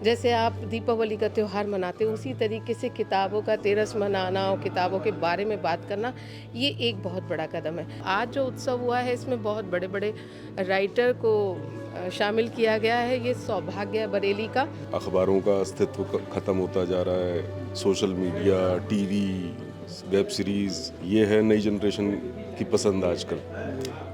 जैसे आप दीपावली का त्यौहार मनाते हो उसी तरीके से किताबों का तेरस मनाना और किताबों के बारे में बात करना, ये एक बहुत बड़ा कदम है। आज जो उत्सव हुआ है इसमें बहुत बड़े बड़े राइटर को शामिल किया गया है। ये सौभाग्य है बरेली का। अखबारों का अस्तित्व खत्म होता जा रहा है। Social media, TV, web series, ये है नई जनरेशन की पसंद आजकल।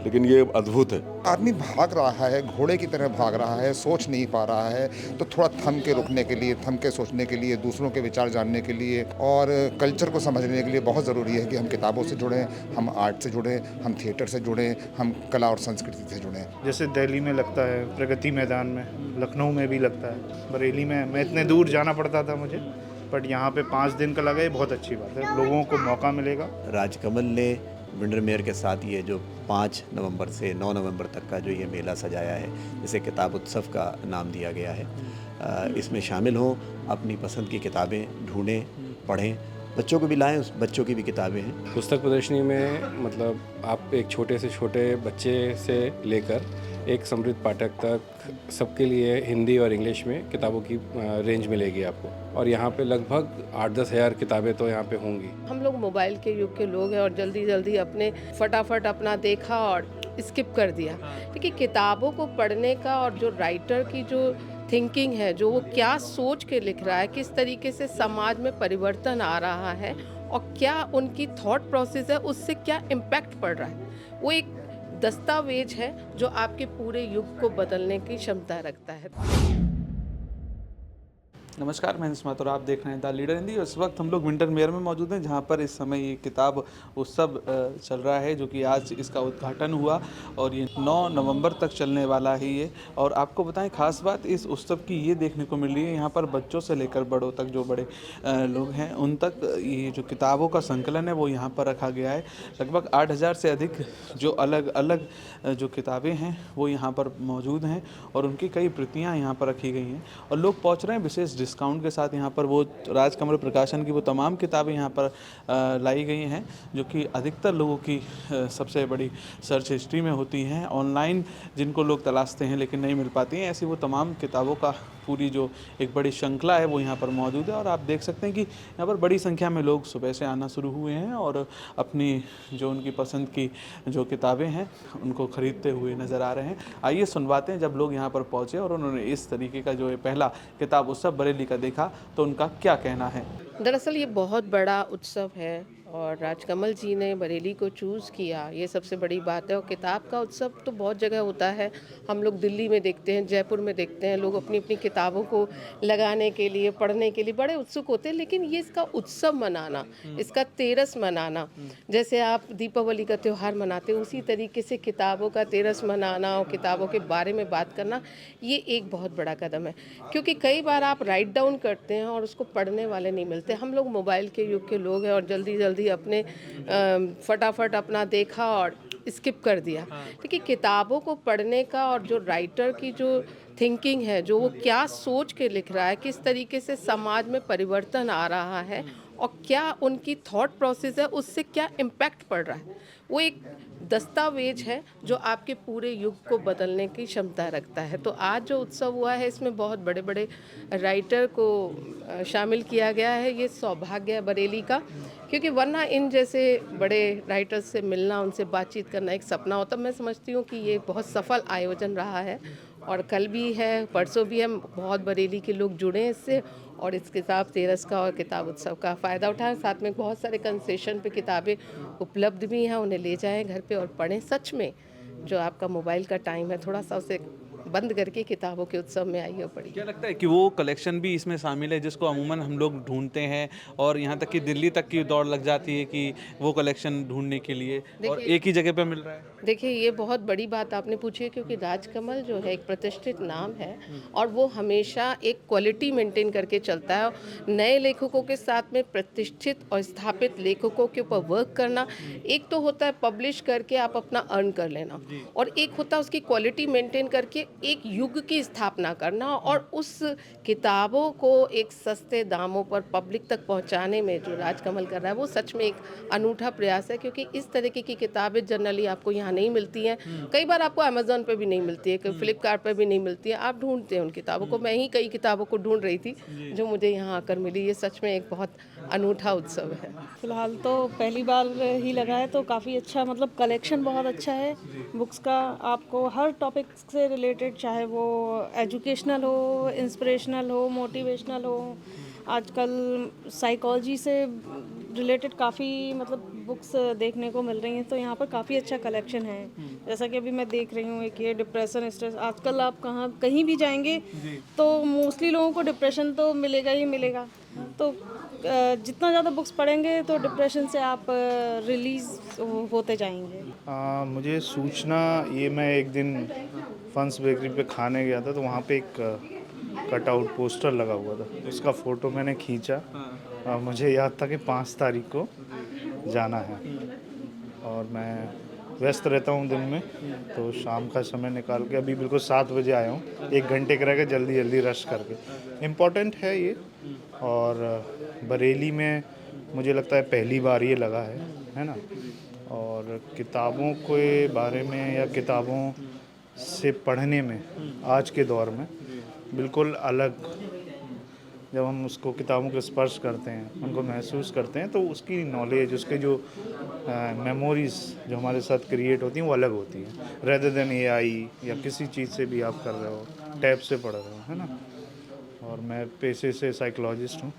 लेकिन ये अद्भुत है। आदमी भाग रहा है, घोड़े की तरह भाग रहा है, सोच नहीं पा रहा है, तो थोड़ा थम के रुकने के लिए, थम के सोचने के लिए, दूसरों के विचार जानने के लिए और कल्चर को समझने के लिए बहुत ज़रूरी है कि हम किताबों से जुड़ें, हम आर्ट से जुड़ें, हम थिएटर से जुड़ें, हम कला और संस्कृति से जुड़ें। जैसे दिल्ली में लगता है प्रगति मैदान में, लखनऊ में भी लगता है, बरेली में मैं इतने दूर जाना पड़ता था मुझे, बट यहाँ पे 5 दिन का लगा, ये बहुत अच्छी बात है, लोगों को मौका मिलेगा। राजकमल ने विंडरमेयर के साथ ये जो 5 नवंबर से 9 नवंबर तक का जो ये मेला सजाया है, इसे किताब उत्सव का नाम दिया गया है। इसमें शामिल हों, अपनी पसंद की किताबें ढूंढें, पढ़ें, बच्चों को भी लाएं, उस बच्चों की भी किताबें हैं। पुस्तक प्रदर्शनी में मतलब आप एक छोटे से छोटे बच्चे से लेकर एक समृद्ध पाठक तक सबके लिए हिंदी और इंग्लिश में किताबों की रेंज मिलेगी आपको। और यहाँ पे लगभग 8-10 हज़ार किताबें तो यहाँ पे होंगी। हम लोग मोबाइल के युग के लोग हैं और जल्दी जल्दी अपने फटाफट अपना देखा और स्किप कर दिया। क्योंकि किताबों को पढ़ने का और जो राइटर की जो थिंकिंग है, जो वो क्या सोच के लिख रहा है, किस तरीके से समाज में परिवर्तन आ रहा है और क्या उनकी थॉट प्रोसेस है, उससे क्या इम्पैक्ट पड़ रहा है, वो एक दस्तावेज है जो आपके पूरे युग को बदलने की क्षमता रखता है। नमस्कार, मैं निस्मात और आप देख रहे हैं द लीडर हिंदी। इस वक्त हम लोग विंटरमेयर में मौजूद हैं, जहां पर इस समय ये किताब उत्सव चल रहा है, जो कि आज इसका उद्घाटन हुआ और ये 9 नवंबर तक चलने वाला है ये। और आपको बताएं, खास बात इस उत्सव की ये देखने को मिल रही है, यहाँ पर बच्चों से लेकर बड़ों तक, जो बड़े लोग हैं उन तक ये जो किताबों का संकलन है वो यहाँ पर रखा गया है। लगभग 8,000 से अधिक जो अलग अलग जो किताबें हैं वो यहाँ पर मौजूद हैं और उनकी कई प्रतियाँ यहाँ पर रखी गई हैं और लोग पहुँच रहे हैं विशेष डिस्काउंट के साथ। यहाँ पर वो राजकमल प्रकाशन की वो तमाम किताबें यहाँ पर लाई गई हैं, जो कि अधिकतर लोगों की सबसे बड़ी सर्च हिस्ट्री में होती हैं, ऑनलाइन जिनको लोग तलाशते हैं लेकिन नहीं मिल पाती हैं। ऐसी वो तमाम किताबों का पूरी जो एक बड़ी श्रृंखला है वो यहाँ पर मौजूद है और आप देख सकते हैं कि यहाँ पर बड़ी संख्या में लोग सुबह से आना शुरू हुए हैं और अपनी जो उनकी पसंद की जो किताबें हैं उनको खरीदते हुए नज़र आ रहे हैं। आइए सुनवाते हैं, जब लोग यहाँ पर पहुँचे और उन्होंने इस तरीके का जो पहला किताब उत्सव बरेली का देखा तो उनका क्या कहना है। दरअसल ये बहुत बड़ा उत्सव है और राजकमल जी ने बरेली को चूज़ किया, ये सबसे बड़ी बात है। और किताब का उत्सव तो बहुत जगह होता है, हम लोग दिल्ली में देखते हैं, जयपुर में देखते हैं, लोग अपनी अपनी किताबों को लगाने के लिए, पढ़ने के लिए बड़े उत्सुक होते हैं। लेकिन ये इसका उत्सव मनाना, इसका तेरस मनाना, जैसे आप दीपावली का त्यौहार मनाते हो उसी तरीके से किताबों का तेरस मनाना और किताबों के बारे में बात करना, ये एक बहुत बड़ा कदम है। क्योंकि कई बार आप राइट डाउन करते हैं और उसको पढ़ने वाले नहीं मिलते। हम लोग मोबाइल के युग के लोग हैं और जल्दी जल्दी अपने फटाफट अपना देखा और स्किप कर दिया। क्योंकि किताबों को पढ़ने का और जो राइटर की जो थिंकिंग है, जो वो क्या सोच के लिख रहा है, किस तरीके से समाज में परिवर्तन आ रहा है और क्या उनकी थॉट प्रोसेस है, उससे क्या इम्पैक्ट पड़ रहा है, वो एक दस्तावेज है जो आपके पूरे युग को बदलने की क्षमता रखता है। तो आज जो उत्सव हुआ है इसमें बहुत बड़े बड़े राइटर को शामिल किया गया है। ये सौभाग्य है बरेली का, क्योंकि वरना इन जैसे बड़े राइटर्स से मिलना, उनसे बातचीत करना एक सपना होता। मैं समझती हूँ कि ये बहुत सफल आयोजन रहा है और कल भी है, परसों भी है, बहुत बरेली के लोग जुड़े हैं इससे और इस किताब तेरस का और किताब उत्सव का फ़ायदा उठाएं। साथ में बहुत सारे कंसेशन पे किताबें उपलब्ध भी हैं, उन्हें ले जाएं घर पे और पढ़ें। सच में जो आपका मोबाइल का टाइम है, थोड़ा सा उसे बंद करके किताबों के उत्सव में आइए और पढ़िए। क्या लगता है कि वो कलेक्शन भी इसमें शामिल है जिसको अमूमन हम लोग ढूंढते हैं और यहाँ तक कि दिल्ली तक की दौड़ लग जाती है कि वो कलेक्शन ढूंढने के लिए, और एक ही जगह पे मिल रहा है? देखिए, ये बहुत बड़ी बात आपने पूछी है, क्योंकि राजकमल जो है एक प्रतिष्ठित नाम है और वो हमेशा एक क्वालिटी मेंटेन करके चलता है। नए लेखकों के साथ में प्रतिष्ठित और स्थापित लेखकों के ऊपर वर्क करना, एक तो होता है पब्लिश करके आप अपना अर्न कर लेना, और एक होता है उसकी क्वालिटी मेंटेन करके एक युग की स्थापना करना और उस किताबों को एक सस्ते दामों पर पब्लिक तक पहुंचाने में जो राजकमल कर रहा है वो सच में एक अनूठा प्रयास है, क्योंकि इस तरीके की किताबें जनरली आपको यहाँ नहीं मिलती हैं। कई बार आपको अमेज़न पे भी नहीं मिलती है, फ्लिपकार्ट पे भी नहीं मिलती है, आप ढूंढते हैं उन किताबों को। मैं ही कई किताबों को ढूंढ रही थी जो मुझे यहाँ आकर मिली। ये सच में एक बहुत अनूठा उत्सव है। फ़िलहाल तो पहली बार ही लगा है, तो काफ़ी अच्छा, मतलब कलेक्शन बहुत अच्छा है बुक्स का। आपको हर टॉपिक से रिलेटेड, चाहे वो एजुकेशनल हो, इंस्पिरेशनल हो, मोटिवेशनल हो, आजकल साइकोलॉजी से रिलेटेड काफ़ी मतलब बुक्स देखने को मिल रही हैं। तो यहाँ पर काफ़ी अच्छा कलेक्शन है। जैसा कि अभी मैं देख रही हूँ, एक ये डिप्रेशन, स्ट्रेस, आजकल आप कहीं भी जाएंगे तो मोस्टली लोगों को डिप्रेशन तो मिलेगा ही मिलेगा। तो जितना ज़्यादा बुक्स पढ़ेंगे तो डिप्रेशन से आप रिलीज़ होते जाएंगे। मुझे सूचना, ये मैं एक दिन फंस बेकरी पे खाने गया था, तो वहाँ पे एक कटआउट पोस्टर लगा हुआ था, उसका फ़ोटो मैंने खींचा। मुझे याद था कि 5 तारीख को जाना है और मैं व्यस्त रहता हूँ दिन में, तो शाम का समय निकाल के अभी बिल्कुल 7 बजे आया हूँ। 1 घंटे का रहेगा, जल्दी जल्दी रश करके। इम्पोर्टेंट है ये, और बरेली में मुझे लगता है पहली बार ये लगा है ना। और किताबों के बारे में या किताबों से पढ़ने में आज के दौर में बिल्कुल अलग, जब हम उसको किताबों को स्पर्श करते हैं, उनको महसूस करते हैं, तो उसकी नॉलेज, उसके जो मेमोरीज़ जो हमारे साथ क्रिएट होती हैं वो अलग होती हैं, रेदर देन एआई या किसी चीज़ से भी आप कर रहे हो, टैब से पढ़ रहे हो, है ना। और मैं पेशे से साइकोलॉजिस्ट हूँ,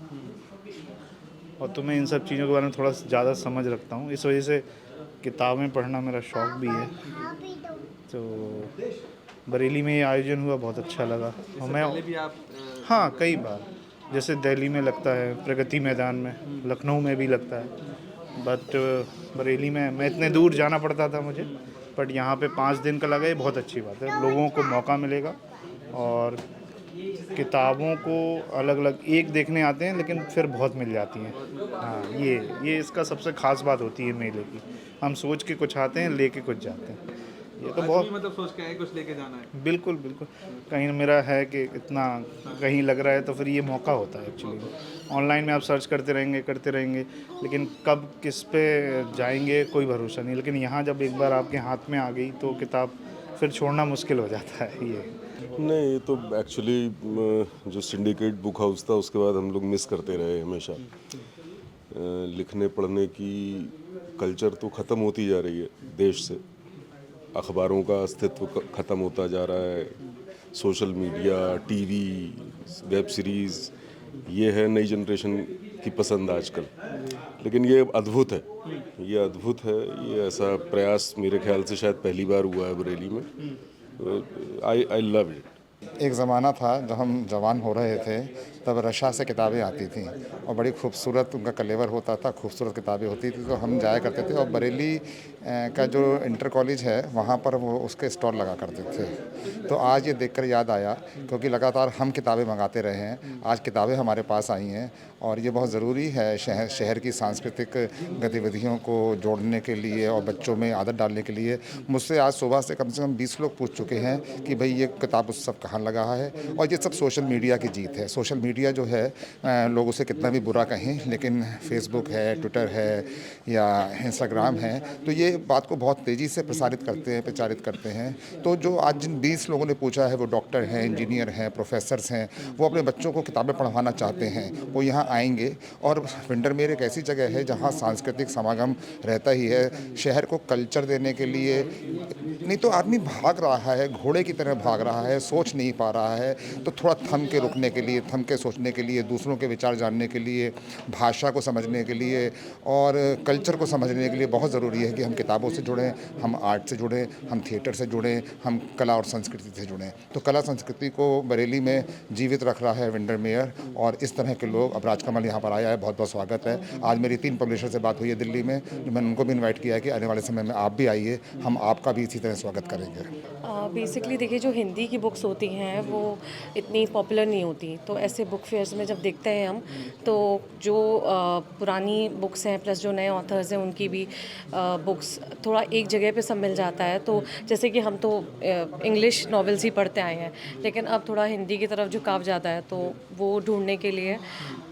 और तो मैं इन सब चीज़ों के बारे में थोड़ा ज़्यादा समझ रखता हूँ। इस वजह से किताबें पढ़ना मेरा शौक़ भी है। तो बरेली में ये आयोजन हुआ, बहुत अच्छा लगा। और मैं पहले भी आप हाँ, कई बार, जैसे दिल्ली में लगता है, प्रगति मैदान में, लखनऊ में भी लगता है, बट बरेली में मैं इतने दूर जाना पड़ता था मुझे, बट यहाँ पे 5 दिन का लगा, ये बहुत अच्छी बात है। लोगों को मौका मिलेगा, और किताबों को अलग अलग एक देखने आते हैं, लेकिन फिर बहुत मिल जाती हैं। हाँ, ये इसका सबसे ख़ास बात होती है मेले की। हम सोच के कुछ आते हैं, लेके कुछ जाते हैं। ये तो बहुत, मतलब सोच के आए कुछ लेके जाना है। बिल्कुल बिल्कुल, कहीं मेरा है कि इतना कहीं लग रहा है, तो फिर ये मौका होता है एक्चुअली। ऑनलाइन में आप सर्च करते रहेंगे, लेकिन कब किस पे जाएंगे कोई भरोसा नहीं। लेकिन यहाँ जब एक बार आपके हाथ में आ गई तो किताब फिर छोड़ना मुश्किल हो जाता है। ये नहीं, ये तो एक्चुअली जो सिंडिकेट बुक हाउस था उसके बाद हम लोग मिस करते रहे हमेशा। लिखने पढ़ने की कल्चर तो ख़त्म होती जा रही है देश से, अखबारों का अस्तित्व ख़त्म होता जा रहा है, social media, TV, web series, ये है नई जनरेशन की पसंद आजकल। लेकिन ये अद्भुत है, ये अद्भुत है। ये ऐसा प्रयास मेरे ख्याल से शायद पहली बार हुआ है बरेली में। I love it. एक ज़माना था जब हम जवान हो रहे थे, तब रशा से किताबें आती थीं और बड़ी खूबसूरत उनका कलेवर होता था, खूबसूरत किताबें होती थी, तो हम जाया करते थे। और बरेली का जो इंटर कॉलेज है वहाँ पर वो उसके स्टॉल लगा करते थे। तो आज ये देखकर याद आया, क्योंकि लगातार हम किताबें मंगाते रहे हैं, आज किताबें हमारे पास आई हैं, और ये बहुत ज़रूरी है शहर की सांस्कृतिक गतिविधियों को जोड़ने के लिए और बच्चों में आदत डालने के लिए। मुझसे आज सुबह से कम 20 लोग पूछ चुके हैं कि भाई ये किताब उत्सव कहाँ लगा है। और ये सब सोशल मीडिया की जीत है। सोशल मीडिया जो है, लोग उसे कितना भी बुरा कहें, लेकिन फेसबुक है, ट्विटर है या इंस्टाग्राम है, तो ये बात को बहुत तेज़ी से प्रचारित करते हैं। तो जो आज जिन 20 लोगों ने पूछा है, वो डॉक्टर हैं, इंजीनियर हैं, प्रोफेसर्स हैं, वो अपने बच्चों को किताबें पढ़वाना चाहते हैं, वो यहाँ आएंगे। और विंडरमेर एक ऐसी जगह है जहाँ सांस्कृतिक समागम रहता ही है। शहर को कल्चर देने के लिए, नहीं तो आदमी भाग रहा है, घोड़े की तरह भाग रहा है, सोच नहीं पा रहा है। तो थोड़ा थम के रुकने के लिए, थम के सोचने के लिए, दूसरों के विचार जानने के लिए, भाषा को समझने के लिए और कल्चर को समझने के लिए बहुत ज़रूरी है कि हम किताबों से जुड़ें, हम आर्ट से जुड़ें, हम थिएटर से जुड़ें, हम कला और संस्कृति से जुड़ें। तो कला संस्कृति को बरेली में जीवित रख रहा है विंडरमेयर, और इस तरह के लोग, अब राजकमल यहाँ पर आया है, बहुत बहुत स्वागत है। आज मेरी 3 पब्लिशर से बात हुई है दिल्ली में, जो मैंने उनको भी इन्वाइट किया है कि आने वाले समय में आप भी आइए, हम आपका भी इसी तरह स्वागत करेंगे। बेसिकली देखिए, जो हिंदी की बुक्स होती हैं वो इतनी पॉपुलर नहीं होती, तो ऐसे बुक फेयर्स में जब देखते हैं हम, तो जो पुरानी बुक्स हैं प्लस जो नए ऑथर्स हैं उनकी भी बुक्स बुक्स थोड़ा एक जगह पे सब मिल जाता है। तो जैसे कि हम तो इंग्लिश नॉवेल्स ही पढ़ते आए हैं, लेकिन अब थोड़ा हिंदी की तरफ झुकाव ज़्यादा है, तो वो ढूंढने के लिए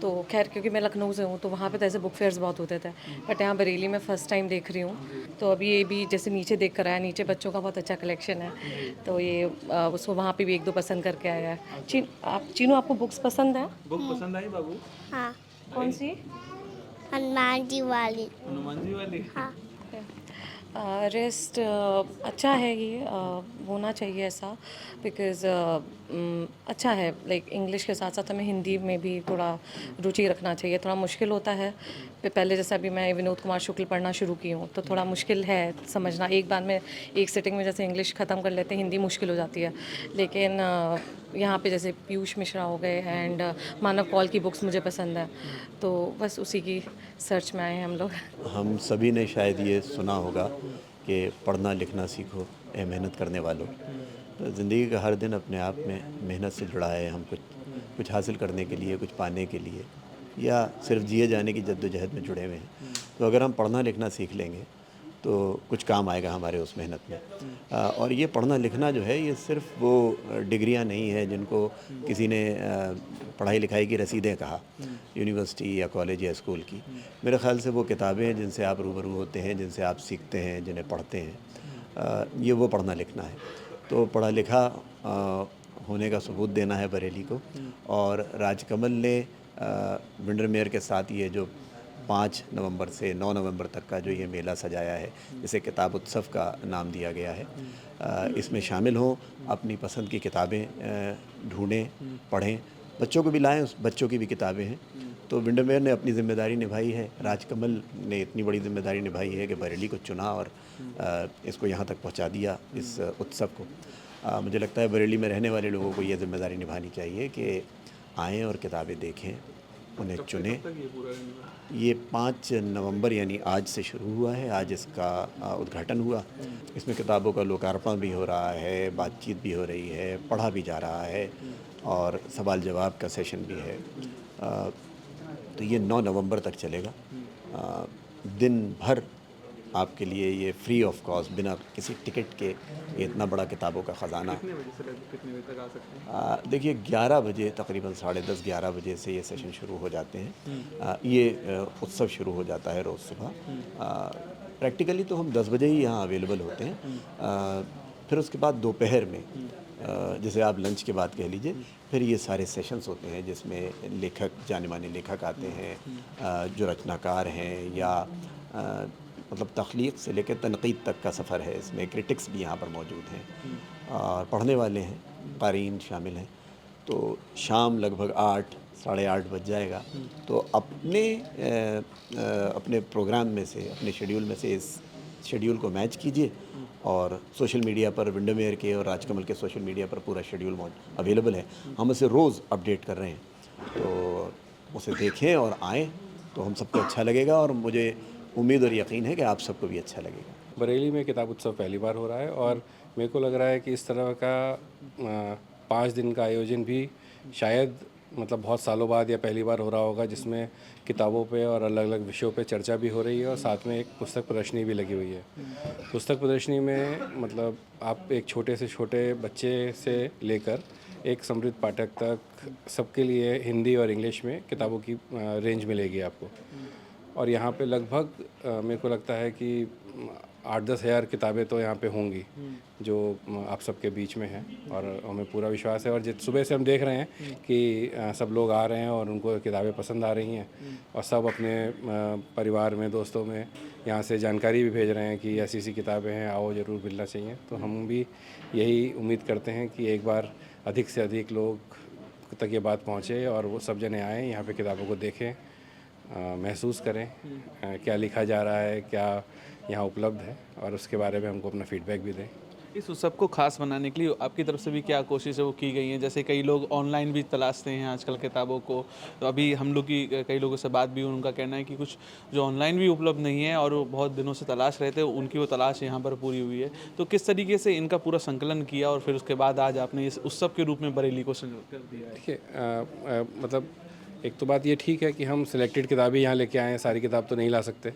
तो खैर क्योंकि मैं लखनऊ से हूँ तो वहाँ पे तो ऐसे बुक फेयर्स बहुत होते थे, बट यहाँ बरेली में फ़र्स्ट टाइम देख रही हूँ। तो अभी ये भी जैसे नीचे देख कर आया, नीचे बच्चों का बहुत अच्छा कलेक्शन है, तो ये उसको वहाँ पे भी एक दो पसंद करके आया है। चीनू आपको बुक्स पसंद है? बुक पसंद आई बाबू? हाँ, कौन सी? हनुमान जी वाली। हनुमान जी वाली? हाँ, रेस्ट अच्छा है, ये होना चाहिए ऐसा, बिकॉज़ अच्छा है। लाइक इंग्लिश के साथ साथ हमें हिंदी में भी थोड़ा रुचि रखना चाहिए। थोड़ा मुश्किल होता है, पहले जैसे अभी मैं विनोद कुमार शुक्ल पढ़ना शुरू की हूँ तो थोड़ा मुश्किल है समझना। एक बार में एक सिटिंग में जैसे इंग्लिश ख़त्म कर लेते हैं, हिंदी मुश्किल हो जाती है। लेकिन यहाँ पे जैसे पीयूष मिश्रा हो गए एंड मानव कौल की बुक्स मुझे पसंद है, तो बस उसी की सर्च में आए हैं हम लोग। हम सभी ने शायद ये सुना होगा कि पढ़ना लिखना सीखो ए मेहनत करने वालों। तो ज़िंदगी का हर दिन अपने आप में मेहनत से जुड़ा है। हम कुछ हासिल करने के लिए, कुछ पाने के लिए, या सिर्फ जिए जाने की जद्दोजहद में जुड़े हुए हैं। तो अगर हम पढ़ना लिखना सीख लेंगे तो कुछ काम आएगा हमारे उस मेहनत में। और ये पढ़ना लिखना जो है, ये सिर्फ वो डिग्रियां नहीं है जिनको किसी ने पढ़ाई लिखाई की रसीदें कहा, यूनिवर्सिटी या कॉलेज या स्कूल की। मेरे ख़्याल से वो किताबें हैं जिनसे आप रूबरू होते हैं, जिनसे आप सीखते हैं, जिन्हें पढ़ते हैं, ये वो पढ़ना लिखना है। तो पढ़ा लिखा होने का सबूत देना है बरेली को। और राजकमल ने विंडरमेयर के साथ ये जो 5 नवंबर से 9 नवंबर तक का जो ये मेला सजाया है, जिसे किताब उत्सव का नाम दिया गया है, इसमें शामिल हों, अपनी पसंद की किताबें ढूंढें, पढ़ें, बच्चों को भी लाएं, उस बच्चों की भी किताबें हैं। तो विंडरमेयर ने अपनी ज़िम्मेदारी निभाई है, राजकमल ने इतनी बड़ी ज़िम्मेदारी निभाई है कि बरेली को चुना और इसको यहाँ तक पहुँचा दिया, इस उत्सव को। मुझे लगता है बरेली में रहने वाले लोगों को ये ज़िम्मेदारी निभानी चाहिए कि आएँ और किताबें देखें, उन्हें चुनें। ये 5 नवंबर यानी आज से शुरू हुआ है, आज इसका उद्घाटन हुआ। इसमें किताबों का लोकार्पण भी हो रहा है, बातचीत भी हो रही है, पढ़ा भी जा रहा है और सवाल जवाब का सेशन भी है। तो ये 9 नवंबर तक चलेगा। दिन भर आपके लिए ये फ्री ऑफ कॉस्ट, बिना किसी टिकट के, ये इतना बड़ा किताबों का ख़जाना। कितने बजे से कितने बजे तक आ सकते हैं? देखिए 11 बजे, तकरीबन 10:30-11 बजे से ये सेशन शुरू हो जाते हैं। ये उत्सव शुरू हो जाता है रोज़ सुबह। प्रैक्टिकली तो हम 10 बजे ही यहाँ अवेलेबल होते हैं। फिर उसके बाद दोपहर में, जैसे आप लंच के बाद कह लीजिए, फिर ये सारे सेशंस होते हैं जिसमें लेखक, जाने माने लेखक आते हैं, जो रचनाकार हैं या मतलब तख्लीक से लेकर तनकीद तक का सफ़र है। इसमें क्रिटिक्स भी यहाँ पर मौजूद हैं और पढ़ने वाले हैं, क़ारीन शामिल हैं। तो शाम लगभग 8, साढ़े 8 बज जाएगा। तो अपने प्रोग्राम में से, अपने शेड्यूल में से इस शेड्यूल को मैच कीजिए और सोशल मीडिया पर विंडरमेयर के और राजकमल के सोशल मीडिया पर पूरा शेड्यूल अवेलेबल है। हम उसे रोज़ अपडेट कर रहे हैं, तो उसे देखें और आएँ तो हम सबको अच्छा लगेगा और मुझे उम्मीद और यकीन है कि आप सबको भी अच्छा लगेगा। बरेली में किताब उत्सव पहली बार हो रहा है और मेरे को लग रहा है कि इस तरह का 5 दिन का आयोजन भी शायद मतलब बहुत सालों बाद या पहली बार हो रहा होगा, जिसमें किताबों पे और अलग अलग विषयों पे चर्चा भी हो रही है और साथ में एक पुस्तक प्रदर्शनी भी लगी हुई है। पुस्तक प्रदर्शनी में मतलब आप एक छोटे से छोटे बच्चे से लेकर एक समृद्ध पाठक तक सबके लिए हिंदी और इंग्लिश में किताबों की रेंज मिलेगी आपको। और यहाँ पे लगभग मेरे को लगता है कि 8-10 हज़ार किताबें तो यहाँ पे होंगी जो आप सबके बीच में हैं, और हमें पूरा विश्वास है। और जिस सुबह से हम देख रहे हैं कि सब लोग आ रहे हैं और उनको किताबें पसंद आ रही हैं और सब अपने परिवार में, दोस्तों में यहाँ से जानकारी भी भेज रहे हैं कि ऐसी किताबें हैं, आओ ज़रूर मिलना चाहिए। तो हम भी यही उम्मीद करते हैं कि एक बार अधिक से अधिक लोग तक ये बात पहुँचे और वो सब जने आएँ, यहाँ पर किताबों को देखें, महसूस करें क्या लिखा जा रहा है, क्या यहाँ उपलब्ध है, और उसके बारे में हमको अपना फीडबैक भी दें। इस उत्सव को खास बनाने के लिए आपकी तरफ से भी क्या कोशिश है वो की गई है? जैसे कई लोग ऑनलाइन भी तलाशते हैं आजकल किताबों को, तो अभी हम लोग की कई लोगों से बात भी, उनका कहना है कि कुछ जो ऑनलाइन भी उपलब्ध नहीं है और वो बहुत दिनों से तलाश रहे थे, उनकी वो तलाश यहाँ पर पूरी हुई है। तो किस तरीके से इनका पूरा संकलन किया और फिर उसके बाद आज आपने इस उत्सव के रूप में बरेली को कर दिया है? देखिए मतलब एक तो बात ये ठीक है कि हम सिलेक्टेड किताबें यहाँ लेके आए हैं, सारी किताब तो नहीं ला सकते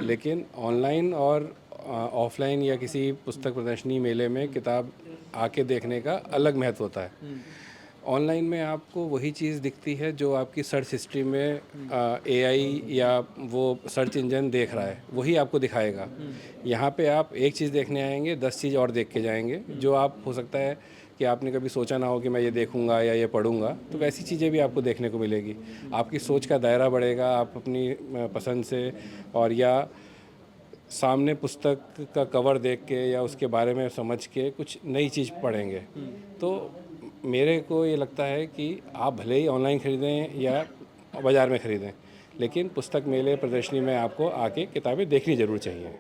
लेकिन ऑनलाइन और ऑफलाइन या किसी पुस्तक प्रदर्शनी मेले में किताब आके देखने का अलग महत्व होता है। ऑनलाइन में आपको वही चीज़ दिखती है जो आपकी सर्च हिस्ट्री में एआई या वो सर्च इंजन देख रहा है, वही आपको दिखाएगा। यहाँ पे आप एक चीज़ देखने आएंगे, 10 चीज़ और देख के जाएंगे, जो आप हो सकता है कि आपने कभी सोचा ना हो कि मैं ये देखूंगा या ये पढ़ूंगा, तो वैसी चीज़ें भी आपको देखने को मिलेगी। आपकी सोच का दायरा बढ़ेगा, आप अपनी पसंद से और या सामने पुस्तक का कवर देख के या उसके बारे में समझ के कुछ नई चीज़ पढ़ेंगे। तो मेरे को ये लगता है कि आप भले ही ऑनलाइन ख़रीदें या बाज़ार में ख़रीदें, लेकिन पुस्तक मेले प्रदर्शनी में आपको आके किताबें देखनी ज़रूर चाहिए।